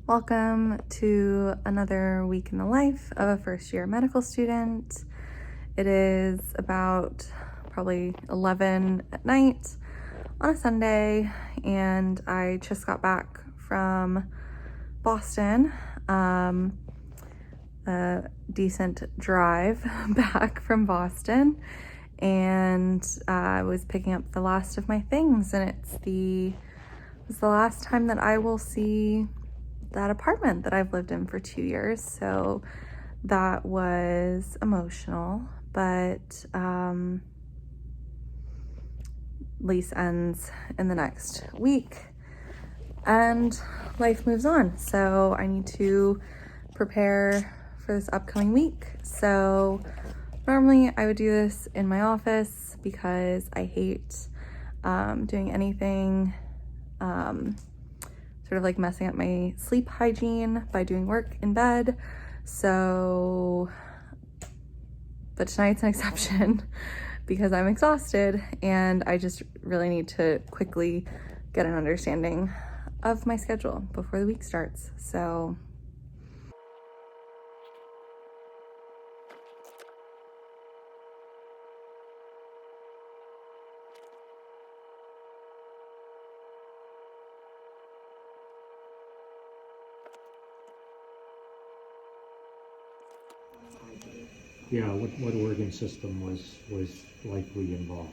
Welcome to another week in the life of a first-year medical student. It is about probably 11 at night on a Sunday, and I just got back from Boston. A decent drive back from Boston, and I was picking up the last of my things, and it's the last time that I will see that apartment that I've lived in for 2 years. So that was emotional, but lease ends in the next week and life moves on. So I need to prepare for this upcoming week. So normally I would do this in my office because I hate doing anything sort of like messing up my sleep hygiene by doing work in bed. So, but tonight's an exception because I'm exhausted and I just really need to quickly get an understanding of my schedule before the week starts. So Yeah, what organ system was likely involved?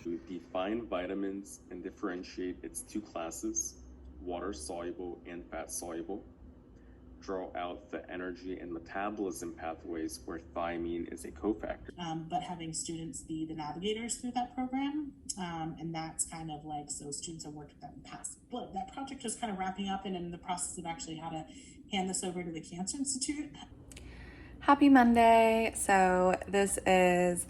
To define vitamins and differentiate its two classes, water-soluble and fat-soluble. Draw out the energy and metabolism pathways where thiamine is a cofactor. But having students be the navigators through that program, and that's kind of like, so students have worked with that in the past. But that project is kind of wrapping up and in the process of actually how to hand this over to the Cancer Institute. happy Monday. So this is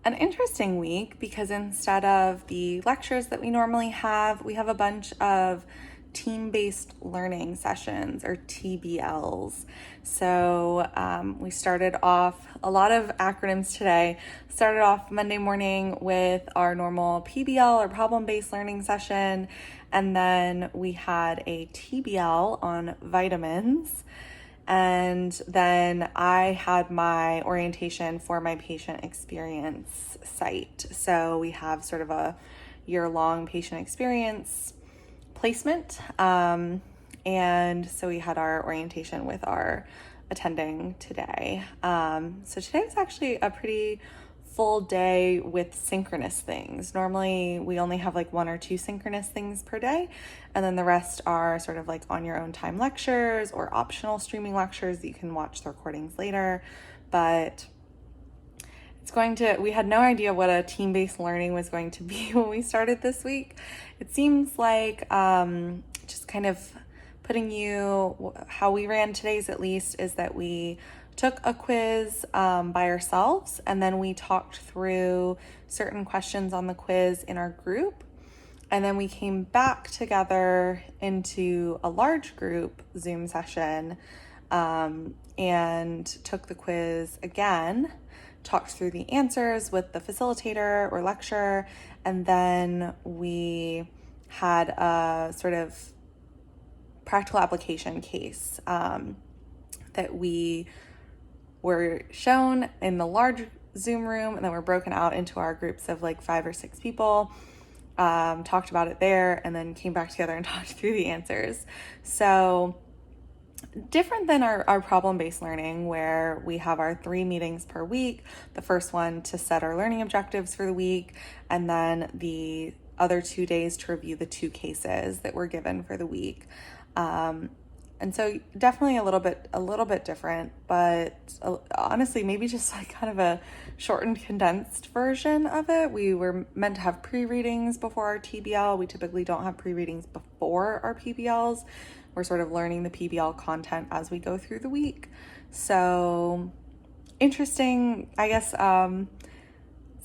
an interesting week because instead of the lectures that we normally have, we have a bunch of team-based learning sessions, or TBLs. So we started off, a lot of acronyms today, started off Monday morning with our normal PBL or problem-based learning session, and then we had a TBL on vitamins. And then I had my orientation for my patient experience site. So we have sort of a year-long patient experience placement. And so we had our orientation with our attending today. So today was actually a pretty full day with synchronous things. Normally we only have like 1 or 2 synchronous things per day, and then the rest are sort of like on your own time lectures or optional streaming lectures that you can watch the recordings later. But we had no idea what a team-based learning was going to be when we started this week. It seems like just kind of putting how we ran today's, at least, is that we took a quiz by ourselves, and then we talked through certain questions on the quiz in our group, and then we came back together into a large group Zoom session and took the quiz again, talked through the answers with the facilitator or lecturer, and then we had a sort of practical application case that we were shown in the large Zoom room, and then we're broken out into our groups of like 5 or 6 people, talked about it there, and then came back together and talked through the answers. So different than our problem-based learning, where we have our 3 meetings per week, the first one to set our learning objectives for the week, and then the other 2 days to review the 2 cases that were given for the week. And so definitely a little bit different, but honestly, maybe just like kind of a shortened, condensed version of it. We were meant to have pre-readings before our TBL. We typically don't have pre-readings before our PBLs. We're sort of learning the PBL content as we go through the week. So interesting, I guess,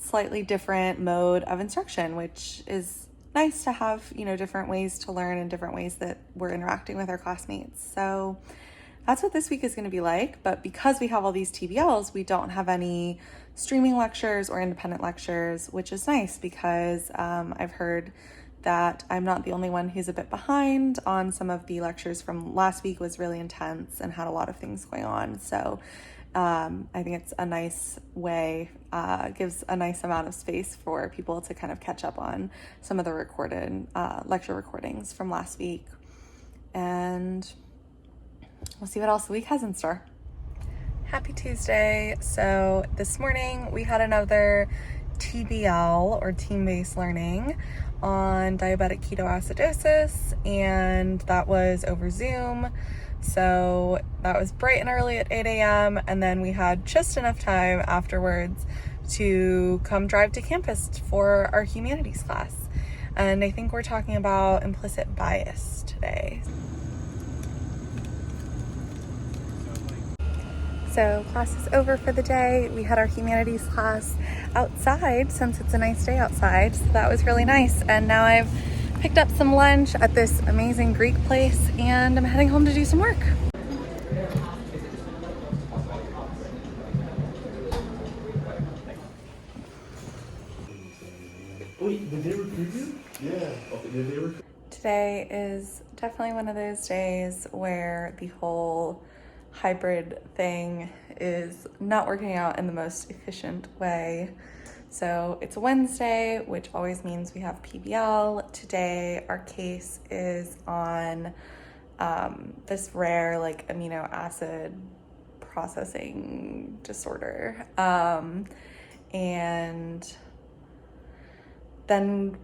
slightly different mode of instruction, which is nice to have, different ways to learn and different ways that we're interacting with our classmates. So that's what this week is going to be like. But because we have all these TBLs, we don't have any streaming lectures or independent lectures, which is nice because I've heard that I'm not the only one who's a bit behind on some of the lectures from last week. Was really intense and had a lot of things going on. So I think it's a nice way, gives a nice amount of space for people to kind of catch up on some of the recorded lecture recordings from last week. And we'll see what else the week has in store. Happy Tuesday. So this morning we had another TBL, or team-based learning, on diabetic ketoacidosis, and that was over Zoom. So that was bright and early at 8 a.m. and then we had just enough time afterwards to come drive to campus for our humanities class. And I think we're talking about implicit bias today. So class is over for the day. We had our humanities class outside since it's a nice day outside, so that was really nice. And now I've picked up some lunch at this amazing Greek place and I'm heading home to do some work. Wait, did they recruit you? Yeah. Okay, did they recruit? Today is definitely one of those days where the whole hybrid thing is not working out in the most efficient way. So it's a Wednesday, which always means we have PBL. Today, our case is on this rare amino acid processing disorder. And then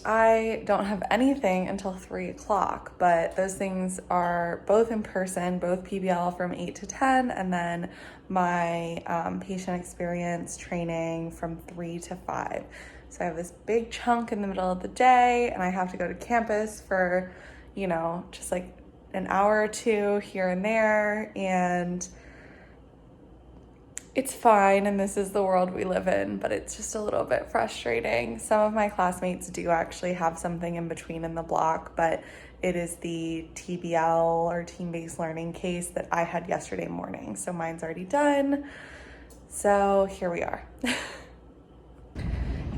I don't have anything until 3 o'clock, but those things are both in person, both PBL from 8 to 10, and then my patient experience training from 3 to 5. So I have this big chunk in the middle of the day, and I have to go to campus for, just like an hour or two here and there, and it's fine, and this is the world we live in, but it's just a little bit frustrating. Some of my classmates do actually have something in between in the block, but it is the TBL, or team-based learning, case that I had yesterday morning. So mine's already done. So here we are.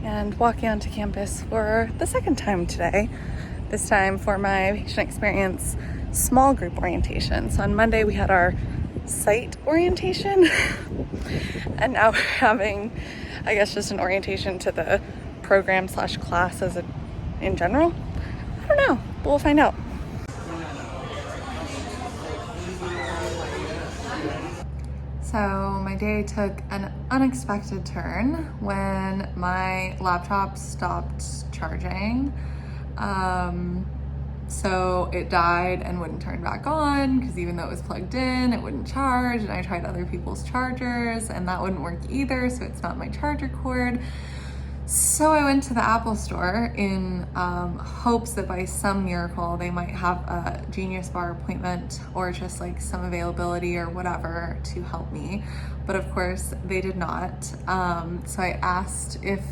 And walking onto campus for the second time today, this time for my patient experience small group orientation. So on Monday we had our site orientation and now we're having, I guess, just an orientation to the program / class in general. I don't know, but we'll find out. So my day took an unexpected turn when my laptop stopped charging. So it died and wouldn't turn back on, because even though it was plugged in, it wouldn't charge, and I tried other people's chargers and that wouldn't work either, so it's not my charger cord. So I went to the Apple store in hopes that by some miracle they might have a Genius Bar appointment or just like some availability or whatever to help me, but of course they did not. So I asked if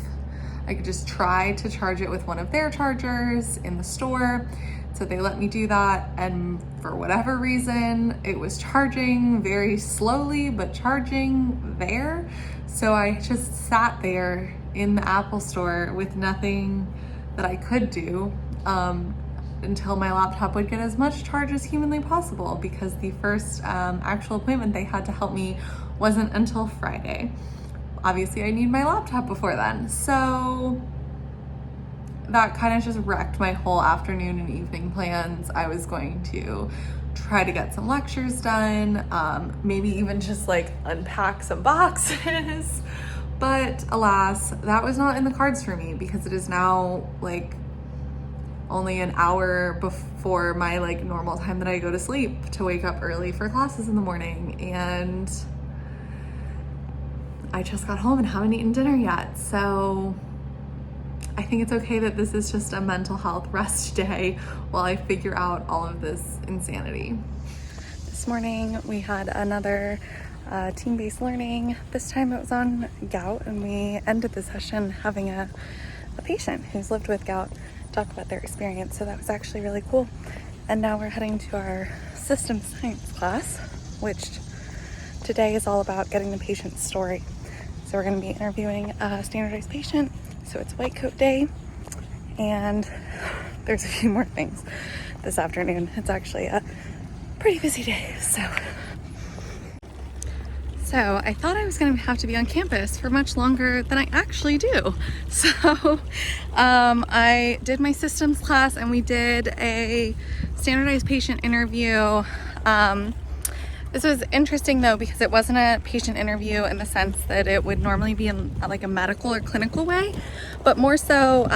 I could just try to charge it with one of their chargers in the store. So they let me do that, and for whatever reason, it was charging very slowly, but charging there. So I just sat there in the Apple store with nothing that I could do until my laptop would get as much charge as humanly possible, because the first actual appointment they had to help me wasn't until Friday. Obviously, I need my laptop before then. So that kind of just wrecked my whole afternoon and evening plans. I was going to try to get some lectures done, maybe even just like unpack some boxes. But alas, that was not in the cards for me, because it is now like only an hour before my like normal time that I go to sleep to wake up early for classes in the morning. And I just got home and haven't eaten dinner yet. So I think it's okay that this is just a mental health rest day while I figure out all of this insanity. This morning we had another team-based learning. This time it was on gout, and we ended the session having a patient who's lived with gout talk about their experience. So that was actually really cool. And now we're heading to our system science class, which today is all about getting the patient's story. So we're going to be interviewing a standardized patient. So it's white coat day, And there's a few more things this afternoon. It's actually a pretty busy day, So I thought I was going to have to be on campus for much longer than I actually do. So I did my systems class and we did a standardized patient interview. This was interesting though because it wasn't a patient interview in the sense that it would normally be in like a medical or clinical way, but more so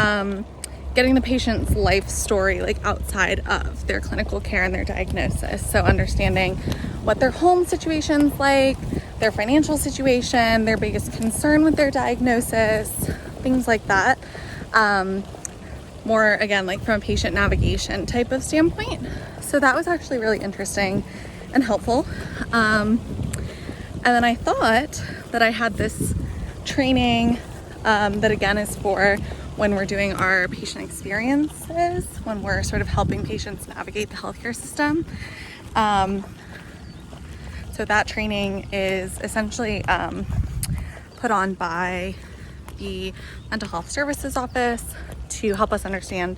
getting the patient's life story like outside of their clinical care and their diagnosis. So understanding what their home situation's like, their financial situation, their biggest concern with their diagnosis, things like that. More again, like from a patient navigation type of standpoint. So that was actually really interesting and helpful. And then I thought that I had this training that again is for when we're doing our patient experiences, when we're sort of helping patients navigate the healthcare system. So that training is essentially put on by the Mental Health Services Office to help us understand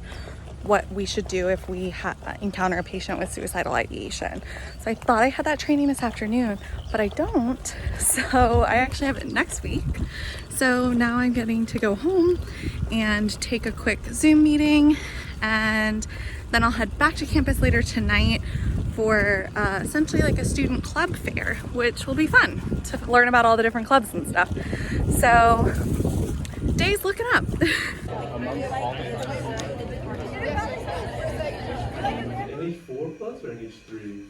what we should do if we encounter a patient with suicidal ideation. So I thought I had that training this afternoon, but I don't. So I actually have it next week. So now I'm getting to go home and take a quick Zoom meeting, and then I'll head back to campus later tonight for essentially like a student club fair, which will be fun to learn about all the different clubs and stuff. So day's looking up. NH4 plus or NH3?